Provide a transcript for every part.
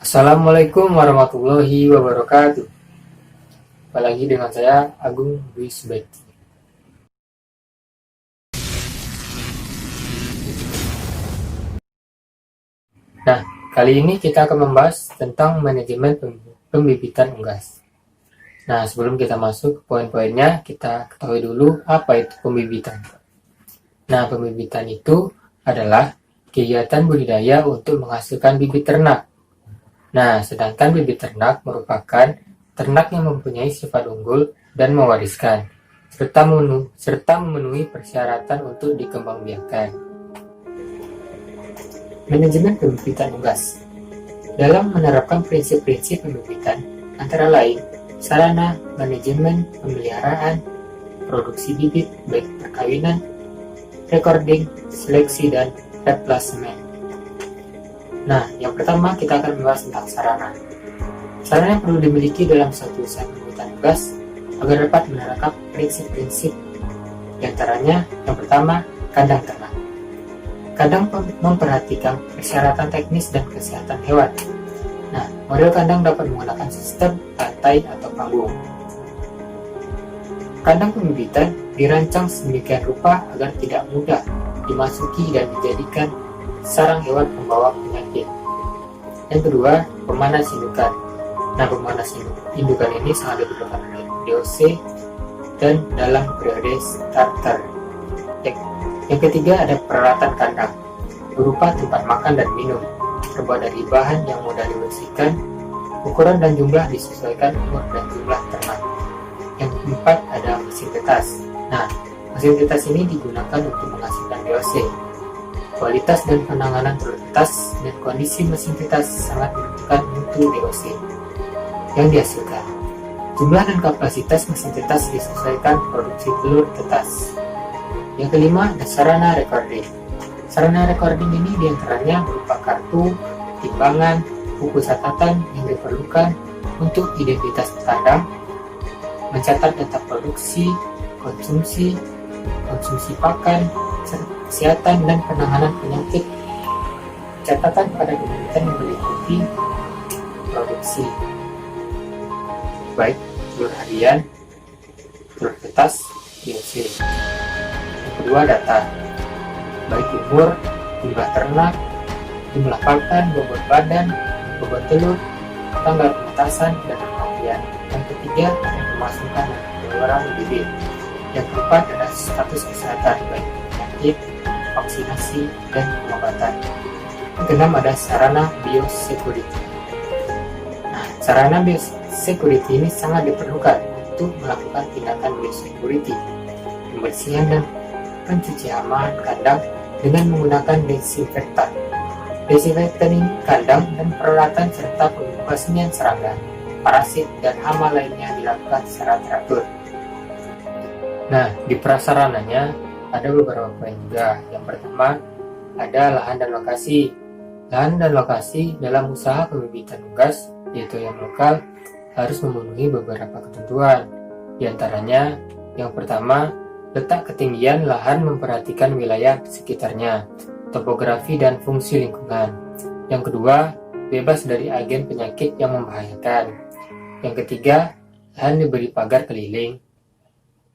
Assalamualaikum warahmatullahi wabarakatuh. Apalagi dengan saya Agung Dwi Subekti. Nah, kali ini kita akan membahas tentang manajemen pembibitan unggas. Nah, sebelum kita masuk ke poin-poinnya, kita ketahui dulu apa itu pembibitan. Nah, pembibitan itu adalah kegiatan budidaya untuk menghasilkan bibit ternak. Nah, sedangkan bibit ternak merupakan ternak yang mempunyai sifat unggul dan mewariskan, serta memenuhi persyaratan untuk dikembangbiakkan. Manajemen pembibitan unggas. Dalam menerapkan prinsip-prinsip pembibitan, antara lain, sarana, manajemen, pemeliharaan, produksi bibit, baik perkawinan, recording, seleksi, dan replacement. Nah, yang pertama kita akan membahas tentang sarana. Sarana yang perlu dimiliki dalam suatu usaha pembibitan unggas agar dapat menerapkan prinsip-prinsip. Di antaranya, yang pertama, kandang ternak. Kandang memperhatikan persyaratan teknis dan kesehatan hewan. Nah, model kandang dapat menggunakan sistem lantai atau panggung. Kandang pembibitan dirancang sedemikian rupa agar tidak mudah dimasuki dan dijadikan sarang hewan pembawa penyakit. Yang kedua, pemanas indukan. Nah, pemanas indukan ini sangat diperlukan oleh DOC dan dalam periode starter. Yang ketiga, ada peralatan kandang berupa tempat makan dan minum, terbuat dari bahan yang mudah dibersihkan, ukuran dan jumlah disesuaikan umur dan jumlah ternak. Yang keempat, ada mesin tetas. Nah, mesin tetas ini digunakan untuk menghasilkan DOC. Kualitas dan penanganan telur tetas dan kondisi mesin tetas sangat menentukan mutu DOC yang dihasilkan. Jumlah dan kapasitas mesin tetas disesuaikan produksi telur tetas. Yang kelima, ada sarana recording. Sarana recording ini diantaranya berupa kartu, timbangan, buku catatan yang diperlukan untuk identitas kandang, mencatat data produksi, konsumsi pakan, kesehatan dan penanganan penyakit, catatan pada pembibitan yang meliputi produksi, baik telur harian, telur tetas, DOC. Yang kedua, data, baik umur, jumlah ternak, jumlah pakan, bobot badan, bobot telur, tanggal penetasan, dan pembelian. Yang ketiga, ada pemasukan dan pengeluaran bibit. Yang keempat, ada status kesehatan, baik penyakit, vaksinasi, dan pengobatan. Yang keenam, ada sarana biosecurity. Nah, sarana biosecurity ini sangat diperlukan untuk melakukan tindakan biosecurity, pembersihan dan pencucian hama kandang dengan menggunakan desinfektan. Desinfektan ini kandang dan peralatan serta pembasmian serangga, parasit, dan hama lainnya dilakukan secara teratur. Nah, di prasarananya ada beberapa poin juga. Yang pertama, ada lahan dan lokasi. Lahan dan lokasi dalam usaha pembibitan unggas, yaitu yang lokal, harus memenuhi beberapa ketentuan. Di antaranya, yang pertama, letak ketinggian lahan memperhatikan wilayah sekitarnya, topografi dan fungsi lingkungan. Yang kedua, bebas dari agen penyakit yang membahayakan. Yang ketiga, lahan diberi pagar keliling.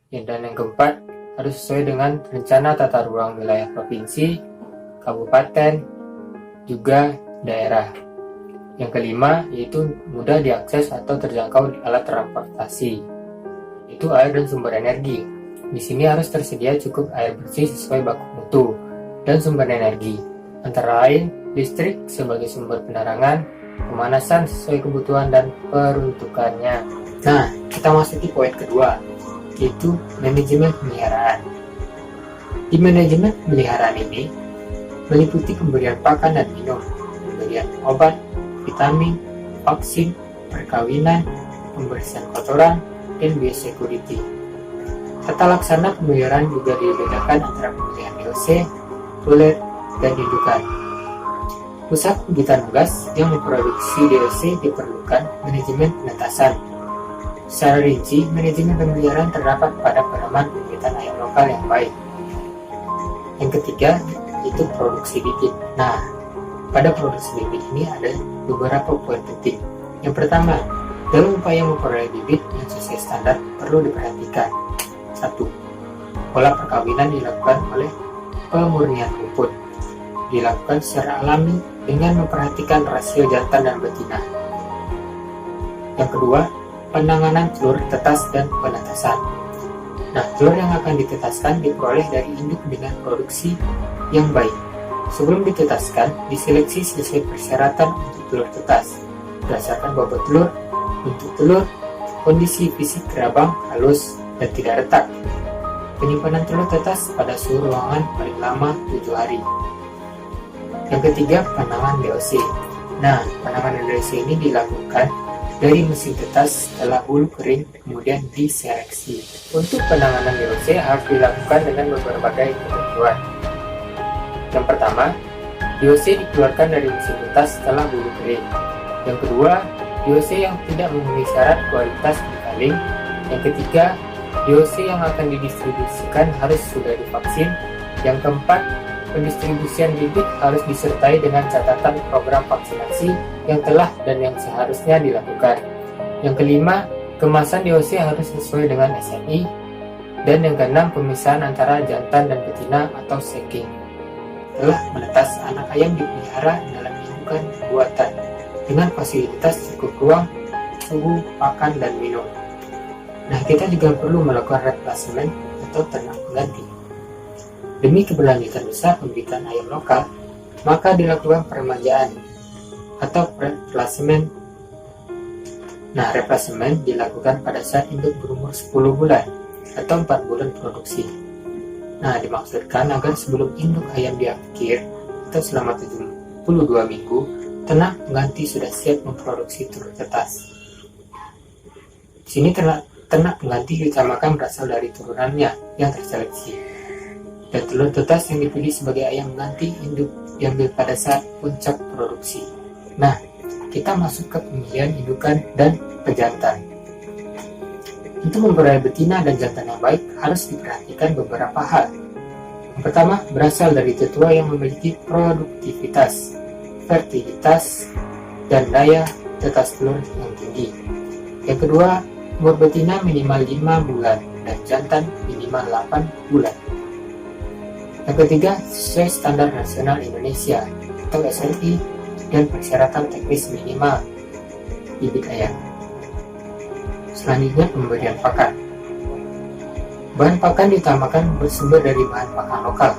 Dan yang keempat, harus sesuai dengan rencana tata ruang wilayah provinsi, kabupaten, juga daerah. Yang kelima, yaitu mudah diakses atau terjangkau alat transportasi, yaitu air dan sumber energi. Di sini harus tersedia cukup air bersih sesuai baku mutu dan sumber energi, antara lain listrik sebagai sumber penerangan, pemanasan sesuai kebutuhan dan peruntukannya. Nah, kita masuki poin kedua, yaitu manajemen pemeliharaan. Di manajemen pemeliharaan ini meliputi pemberian pakan dan minum, pemberian obat, vitamin, vaksin, perkawinan, pembersihan kotoran, dan biosecurity. Tata laksana pemeliharaan juga dibedakan antara pemeliharaan DOC, tuler, dan indukan. Usaha pembibitan unggas yang memproduksi DOC diperlukan manajemen penetasan. Secara rinci, manajemen pemeliharaan terdapat pada pedoman pembibitan ayam lokal yang baik. Yang ketiga, itu produksi bibit. Nah, pada produksi bibit ini ada beberapa poin penting. Yang pertama, dalam upaya memperoleh bibit yang sesuai standar perlu diperhatikan. 1. Pola perkawinan dilakukan oleh pemurnian rumput. Dilakukan secara alami dengan memperhatikan rasio jantan dan betina. Yang kedua, penanganan telur tetas dan penetasan. Nah, telur yang akan ditetaskan diperoleh dari induk dengan produksi yang baik. Sebelum ditetaskan, diseleksi sesuai persyaratan untuk telur tetas, berdasarkan bobot telur, bentuk telur, kondisi fisik kerabang halus dan tidak retak. Penyimpanan telur tetas pada suhu ruangan paling lama 7 hari. Yang ketiga, penanganan DOC. Nah, penanganan DOC ini dilakukan dari mesin tetas setelah bulu kering, kemudian diseleksi. Untuk penanganan DOC harus dilakukan dengan berbagai ketentuan. Yang pertama, DOC dikeluarkan dari mesin tetas setelah bulu kering. Yang kedua, DOC yang tidak memenuhi syarat kualitas dikaling. Yang ketiga, DOC yang akan didistribusikan harus sudah divaksin. Yang keempat, pendistribusian bibit harus disertai dengan catatan program vaksinasi yang telah dan yang seharusnya dilakukan. Yang kelima, kemasan DOC harus sesuai dengan SNI. Dan yang keenam, pemisahan antara jantan dan betina atau seking. Telah menetas anak ayam dipelihara dalam indukan buatan dengan fasilitas cukup ruang, suhu, pakan, dan minum. Nah, kita juga perlu melakukan replacement atau ternak pengganti. Demi keberlanjutan besar pembibitan ayam lokal, maka dilakukan peremajaan atau replacement. Nah, replacement dilakukan pada saat induk berumur 10 bulan atau 4 bulan produksi. Nah, dimaksudkan agar sebelum induk ayam diakhir atau selama 72 minggu, ternak pengganti sudah siap memproduksi telur tetas. Di sini ternak pengganti diutamakan berasal dari turunannya yang terseleksi. Dan telur tetas yang dipilih sebagai ayam pengganti induk diambil pada saat puncak produksi. Nah, kita masuk ke pemilihan indukan dan pejantan. Untuk memperoleh betina dan jantan yang baik harus diperhatikan beberapa hal. Yang pertama, berasal dari tetua yang memiliki produktivitas, fertilitas, dan daya tetas telur yang tinggi. Yang kedua, umur betina minimal 5 bulan dan jantan minimal 8 bulan. Yang ketiga, sesuai standar nasional Indonesia atau SNI dan persyaratan teknis minimal bibit ayam. Selanjutnya, pemberian pakan. Bahan pakan diutamakan bersumber dari bahan pakan lokal.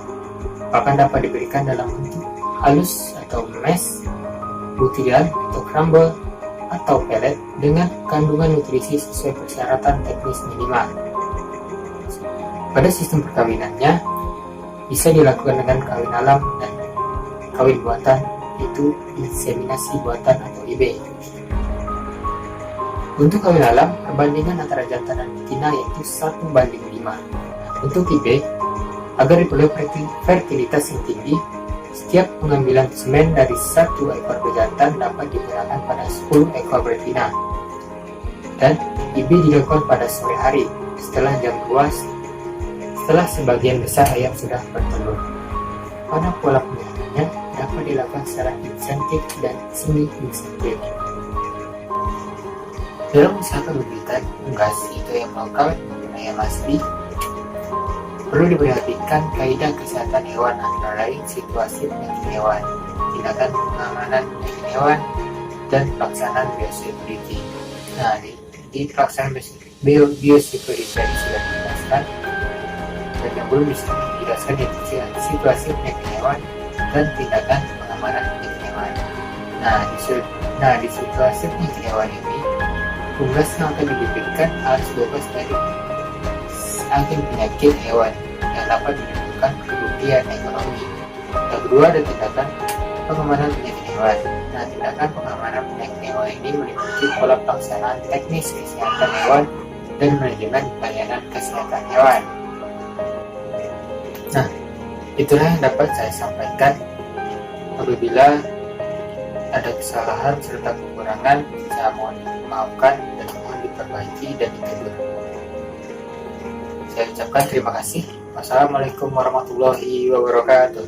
Pakan dapat diberikan dalam bentuk halus atau mesh, butiran atau crumble, atau pellet dengan kandungan nutrisi sesuai persyaratan teknis minimal. Pada sistem perkawinannya, bisa dilakukan dengan kawin alam dan kawin buatan, yaitu inseminasi buatan atau IB. Untuk kawin alam, perbandingan antara jantan dan betina yaitu 1:5. Untuk IB, agar diperoleh fertilitas yang tinggi, setiap pengambilan semen dari 1 ekor bejantan dapat digunakan pada 10 ekor betina. Dan IB dilakukan pada sore hari setelah jam 2, setelah sebagian besar ayam sudah bertelur. Pada pola pemeliharaannya dapat dilakukan secara insentif dan semi-insentif. Dalam usaha pembibitan unggas itu yang lokal maupun ayam asli, perlu diperhatikan kaidah kesehatan hewan antara lain situasi penyakit hewan, tindakan pengamanan penyakit hewan, dan pelaksanaan biosecurity. Nah, di pelaksanaan biosecurity tadi sudah dijelaskan, dan yang belum bisa dijelaskan yaitu situasi penyakit hewan dan tindakan pengamanan penyakit hewan. Nah, di situasi penyakit hewan ini, unggas yang akan dibibitkan harus bebas dari agen penyakit hewan yang dapat menimbulkan kerugian ekonomi. Yang kedua, ada tindakan pengamanan penyakit hewan. Nah, tindakan pengamanan penyakit hewan ini meliputi pola pelaksanaan teknis kesehatan hewan dan manajemen pelayanan kesehatan hewan. Nah, itulah yang dapat saya sampaikan. Apabila ada kesalahan serta kekurangan, saya mohon dimaafkan dan mohon diperbaiki dan ditegur. Saya ucapkan terima kasih. Wassalamualaikum warahmatullahi wabarakatuh.